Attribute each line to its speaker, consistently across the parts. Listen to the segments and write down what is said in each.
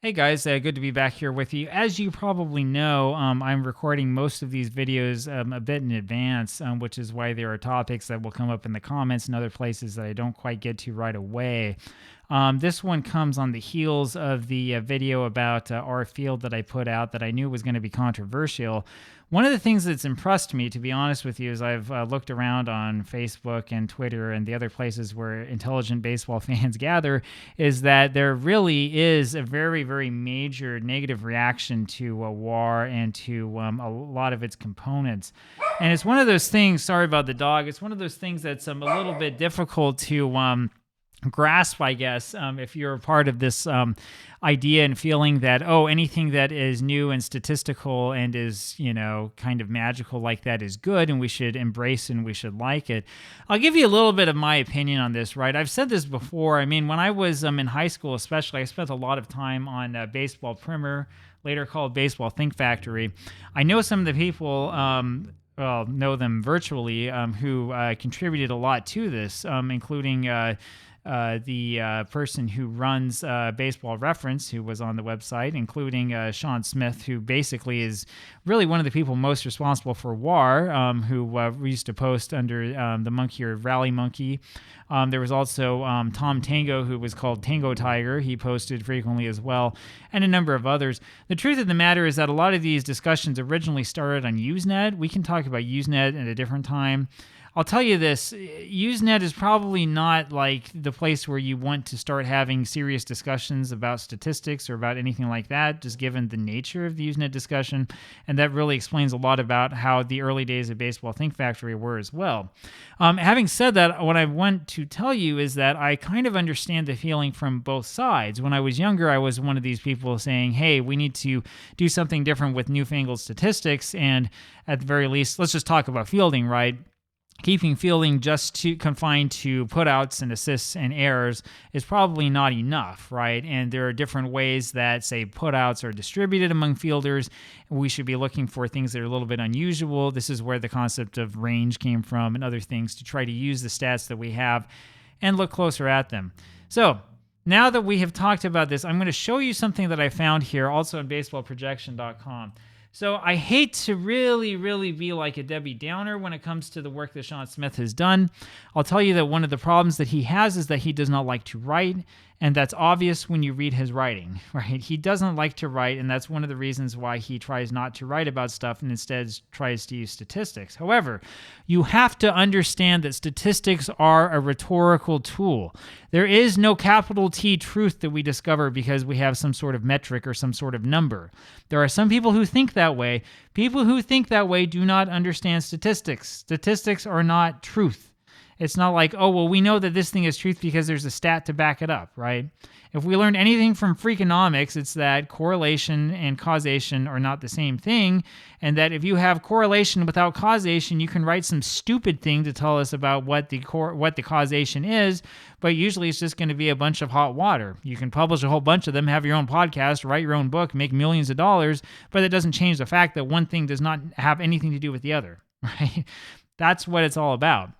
Speaker 1: Hey guys, good to be back here with you. As you probably know, I'm recording most of these videos a bit in advance, which is why there are topics that will come up in the comments and other places that I don't quite get to right away. This one comes on the heels of the video about Rfield that I put out that I knew was going to be controversial. One of the things that's impressed me, to be honest with you, as I've looked around on Facebook and Twitter and the other places where intelligent baseball fans gather, is that there really is a very, very major negative reaction to WAR and to a lot of its components. And it's one of those things, sorry about the dog, it's one of those things that's a little bit difficult to grasp, I guess, if you're a part of this idea and feeling that, oh, anything that is new and statistical and is, kind of magical like that is good and we should embrace and we should like it. I'll give you a little bit of my opinion on this, right? I've said this before. I mean, when I was in high school especially, I spent a lot of time on Baseball Primer, later called Baseball Think Factory. I know some of the people know them virtually, who contributed a lot to this, including the person who runs Baseball Reference, who was on the website, including Sean Smith, who basically is really one of the people most responsible for WAR, who we used to post under the monkey or Rally Monkey. There was also Tom Tango, who was called Tango Tiger. He posted frequently as well, and a number of others. The truth of the matter is that a lot of these discussions originally started on Usenet. We can talk about Usenet at a different time. I'll tell you this, Usenet is probably not like the place where you want to start having serious discussions about statistics or about anything like that, just given the nature of the Usenet discussion. And that really explains a lot about how the early days of Baseball Think Factory were as well. Having said that, what I want to tell you is that I kind of understand the feeling from both sides. When I was younger, I was one of these people saying, hey, we need to do something different with newfangled statistics. And at the very least, let's just talk about fielding, right? Keeping fielding just confined to putouts and assists and errors is probably not enough, right? And there are different ways that, say, putouts are distributed among fielders. We should be looking for things that are a little bit unusual. This is where the concept of range came from and other things to try to use the stats that we have and look closer at them. So now that we have talked about this, I'm going to show you something that I found here also on baseballprojection.com. So I hate to really be like a Debbie Downer when it comes to the work that Sean Smith has done. I'll tell you that one of the problems that he has is that he does not like to write, and that's obvious when you read his writing, right? He doesn't like to write, and that's one of the reasons why he tries not to write about stuff and instead tries to use statistics. However, you have to understand that statistics are a rhetorical tool. There is no capital T truth that we discover because we have some sort of metric or some sort of number. There are some people who think that way. People who think that way do not understand statistics. Statistics are not truth. It's not like, oh, well, we know that this thing is truth because there's a stat to back it up, right? If we learned anything from Freakonomics, it's that correlation and causation are not the same thing, and that if you have correlation without causation, you can write some stupid thing to tell us about what the causation is, but usually it's just going to be a bunch of hot water. You can publish a whole bunch of them, have your own podcast, write your own book, make millions of dollars, but it doesn't change the fact that one thing does not have anything to do with the other, right? That's what it's all about.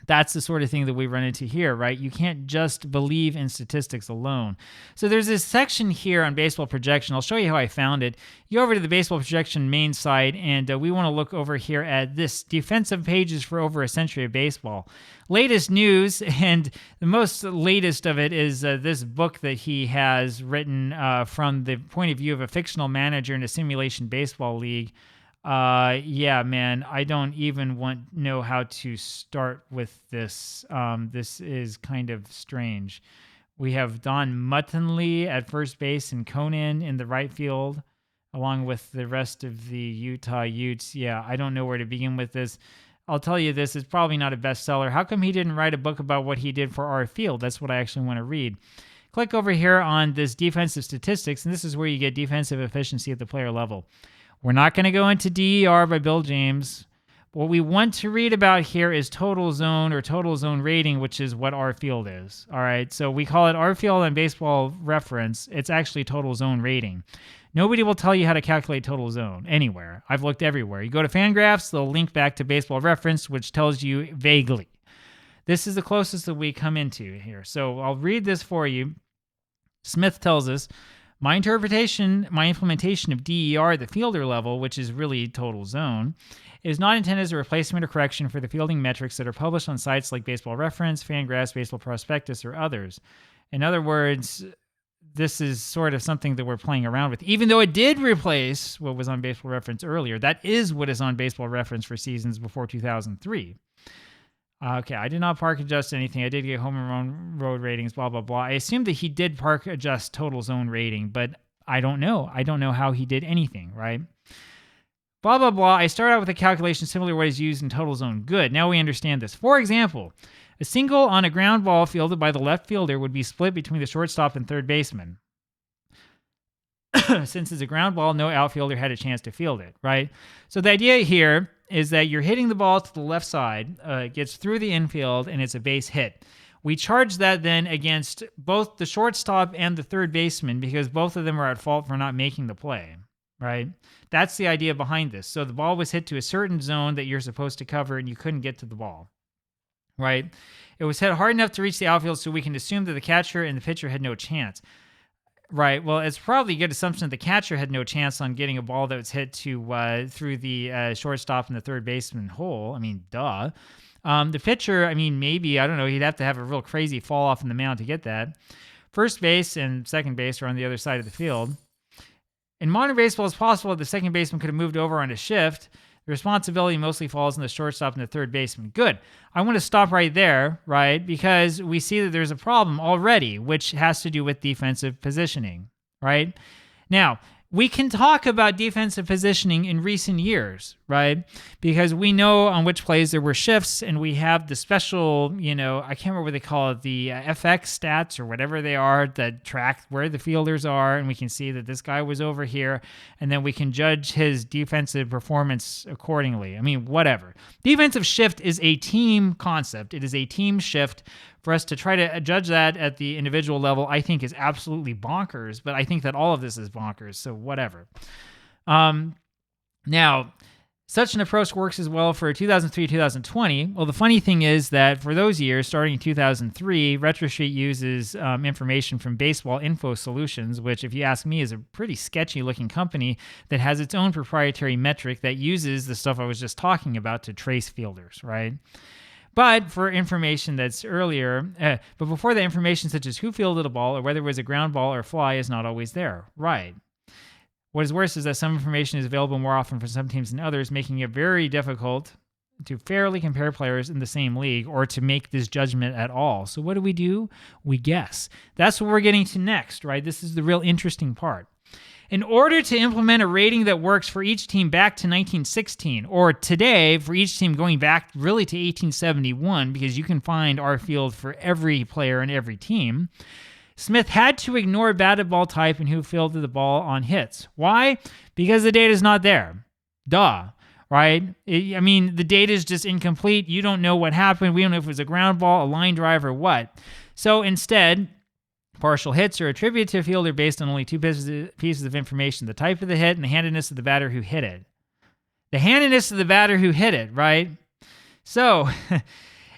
Speaker 1: That's the sort of thing that we run into here, right? You can't just believe in statistics alone. So there's this section here on Baseball Projection. I'll show you how I found it. You go over to the Baseball Projection main site, and we want to look over here at this defensive pages for over a century of baseball. Latest news, and the most latest of it is this book that he has written from the point of view of a fictional manager in a simulation baseball league. Yeah, man, I don't even know how to start with this. This is kind of strange. We have Don Muttonley at first base and Conan in the right field, along with the rest of the Utah Utes. Yeah, I don't know where to begin with this. I'll tell you this, it's probably not a bestseller. How come he didn't write a book about what he did for Rfield? That's what I actually want to read. Click over here on this defensive statistics, and this is where you get defensive efficiency at the player level. We're not going to go into DER by Bill James. What we want to read about here is total zone or total zone rating, which is what Rfield is. All right, so we call it Rfield and Baseball Reference. It's actually total zone rating. Nobody will tell you how to calculate total zone anywhere. I've looked everywhere. You go to Fangraphs, they'll link back to Baseball Reference, which tells you vaguely. This is the closest that we come into here. So I'll read this for you. Smith tells us, My implementation of DER at the fielder level, which is really total zone, is not intended as a replacement or correction for the fielding metrics that are published on sites like Baseball Reference, Fangraphs, Baseball Prospectus, or others. In other words, this is sort of something that we're playing around with. Even though it did replace what was on Baseball Reference earlier, that is what is on Baseball Reference for seasons before 2003. Okay, I did not park adjust anything. I did get home and run road ratings, blah, blah, blah. I assume that he did park adjust total zone rating, but I don't know. I don't know how he did anything, right? Blah, blah, blah. I start out with a calculation similar to what is used in total zone. Good. Now we understand this. For example, a single on a ground ball fielded by the left fielder would be split between the shortstop and third baseman. Since it's a ground ball, no outfielder had a chance to field it, right? So the idea here is that you're hitting the ball to the left side, it gets through the infield, and it's a base hit. We charge that then against both the shortstop and the third baseman because both of them are at fault for not making the play, right? That's the idea behind this. So the ball was hit to a certain zone that you're supposed to cover, and you couldn't get to the ball, right? It was hit hard enough to reach the outfield, so we can assume that the catcher and the pitcher had no chance. Right. Well, it's probably a good assumption that the catcher had no chance on getting a ball that was hit to through the shortstop and the third baseman hole. I mean, duh. The pitcher, I mean, maybe, I don't know, he'd have to have a real crazy fall off in the mound to get that. First base and second base are on the other side of the field. In modern baseball, it's possible that the second baseman could have moved over on a shift. The responsibility mostly falls on the shortstop and the third baseman. Good. I want to stop right there, right? Because we see that there's a problem already, which has to do with defensive positioning, right? Now, we can talk about defensive positioning in recent years, right? Because we know on which plays there were shifts, and we have the special, I can't remember what they call it, the FX stats or whatever they are that track where the fielders are, and we can see that this guy was over here, and then we can judge his defensive performance accordingly. I mean, whatever. Defensive shift is a team concept. It is a team shift. For us to try to judge that at the individual level, I think is absolutely bonkers, but I think that all of this is bonkers, so whatever. Now, such an approach works as well for 2003-2020. Well, the funny thing is that for those years, starting in 2003, RetroSheet uses information from Baseball Info Solutions, which, if you ask me, is a pretty sketchy-looking company that has its own proprietary metric that uses the stuff I was just talking about to trace fielders, right? But for information that's earlier, but before that, information such as who fielded a ball or whether it was a ground ball or fly is not always there. Right. What is worse is that some information is available more often for some teams than others, making it very difficult to fairly compare players in the same league or to make this judgment at all. So what do? We guess. That's what we're getting to next, right? This is the real interesting part. In order to implement a rating that works for each team back to 1916, or today for each team going back really to 1871, because you can find Rfield for every player and every team, Smith had to ignore batted ball type and who fielded the ball on hits. Why? Because the data is not there. Duh. Right? The data is just incomplete. You don't know what happened. We don't know if it was a ground ball, a line drive, or what. So instead, partial hits are attributed to a fielder based on only two pieces of information: the type of the hit and the handedness of the batter who hit it. The handedness of the batter who hit it, right? So,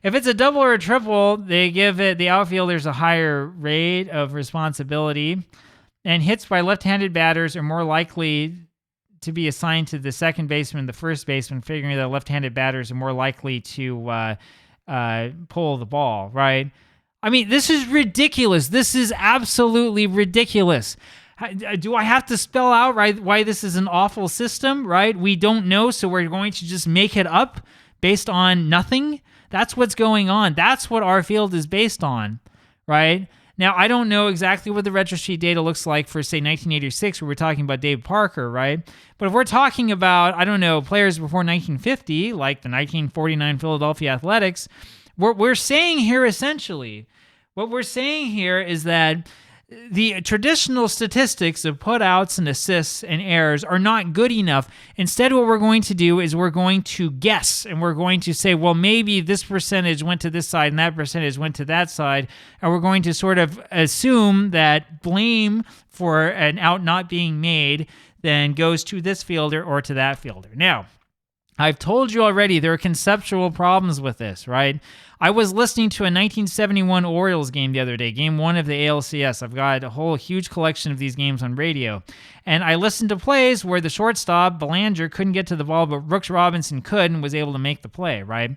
Speaker 1: if it's a double or a triple, they give the outfielders a higher rate of responsibility, and hits by left-handed batters are more likely to be assigned to the second baseman and the first baseman, figuring that left-handed batters are more likely to pull the ball, right? This is ridiculous. This is absolutely ridiculous. Do I have to spell out why this is an awful system, right? We don't know, so we're going to just make it up based on nothing? That's what's going on. That's what Rfield is based on, right? Now, I don't know exactly what the RetroSheet data looks like for, say, 1986, where we're talking about Dave Parker, right? But if we're talking about, players before 1950, like the 1949 Philadelphia Athletics, we're saying here essentially, what we're saying here is that the traditional statistics of putouts and assists and errors are not good enough. Instead, what we're going to do is we're going to guess, and we're going to say, well, maybe this percentage went to this side and that percentage went to that side, and we're going to sort of assume that blame for an out not being made then goes to this fielder or to that fielder. Now, I've told you already there are conceptual problems with this, right? I was listening to a 1971 Orioles game the other day, game 1 of the ALCS. I've got a whole huge collection of these games on radio. And I listened to plays where the shortstop, Belanger, couldn't get to the ball, but Brooks Robinson could and was able to make the play, right?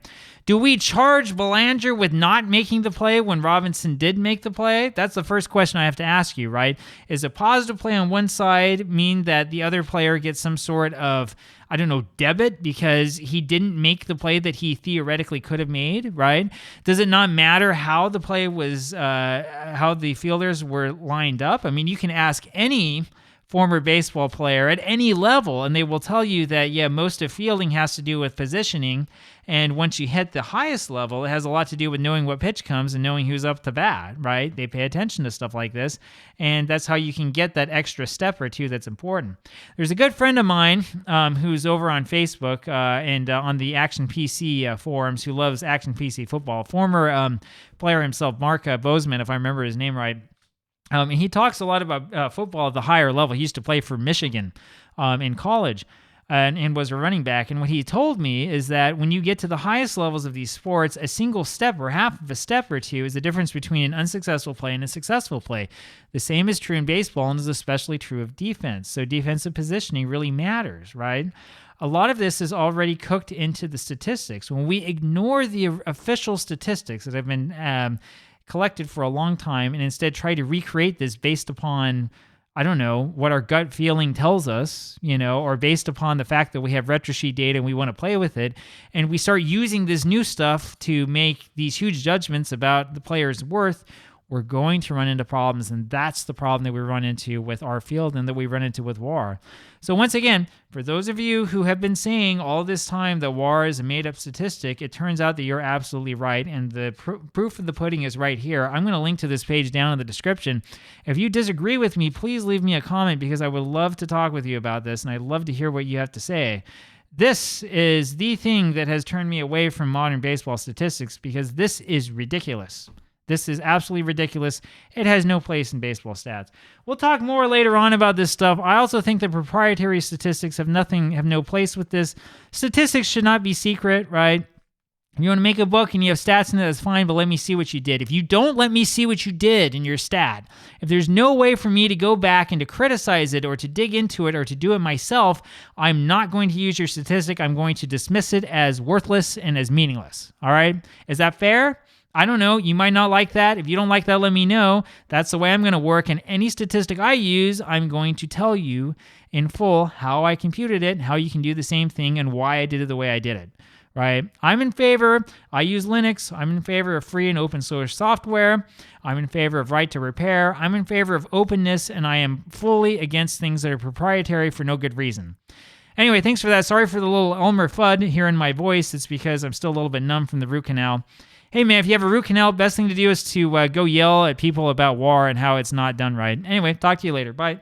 Speaker 1: Do we charge Belanger with not making the play when Robinson did make the play? That's the first question I have to ask you, right? Is a positive play on one side mean that the other player gets some sort of, I don't know, debit because he didn't make the play that he theoretically could have made, right? Does it not matter how the play was, how the fielders were lined up? I mean, you can ask any former baseball player at any level, and they will tell you that, yeah, most of fielding has to do with positioning, and once you hit the highest level, it has a lot to do with knowing what pitch comes and knowing who's up to bat, right? They pay attention to stuff like this, and that's how you can get that extra step or two that's important. There's a good friend of mine who's over on Facebook and on the Action PC forums who loves Action PC football, former player himself, Mark Bozeman, if I remember his name right. And he talks a lot about football at the higher level. He used to play for Michigan in college and was a running back. And what he told me is that when you get to the highest levels of these sports, a single step or half of a step or two is the difference between an unsuccessful play and a successful play. The same is true in baseball and is especially true of defense. So defensive positioning really matters, right? A lot of this is already cooked into the statistics. When we ignore the official statistics that have been collected for a long time and instead try to recreate this based upon, I don't know, what our gut feeling tells us, or based upon the fact that we have retrosheet data and we want to play with it, and we start using this new stuff to make these huge judgments about the player's worth, we're going to run into problems, and that's the problem that we run into with Rfield and that we run into with WAR. So once again, for those of you who have been saying all this time that WAR is a made-up statistic, it turns out that you're absolutely right, and the proof of the pudding is right here. I'm going to link to this page down in the description. If you disagree with me, please leave me a comment because I would love to talk with you about this, and I'd love to hear what you have to say. This is the thing that has turned me away from modern baseball statistics because this is ridiculous. This is absolutely ridiculous. It has no place in baseball stats. We'll talk more later on about this stuff. I also think that proprietary statistics have no place with this. Statistics should not be secret, right? If you want to make a book and you have stats in it, that's fine, but let me see what you did. If you don't let me see what you did in your stat, if there's no way for me to go back and to criticize it or to dig into it or to do it myself, I'm not going to use your statistic. I'm going to dismiss it as worthless and as meaningless. All right? Is that fair? I don't know. You might not like that. If you don't like that, let me know. That's the way I'm going to work. And any statistic I use, I'm going to tell you in full how I computed it, how you can do the same thing, and why I did it the way I did it. Right? I'm in favor. I use Linux. I'm in favor of free and open source software. I'm in favor of right to repair. I'm in favor of openness, and I am fully against things that are proprietary for no good reason. Anyway, thanks for that. Sorry for the little Elmer Fudd here in my voice. It's because I'm still a little bit numb from the root canal. Hey, man, if you have a root canal, best thing to do is to go yell at people about WAR and how it's not done right. Anyway, talk to you later. Bye.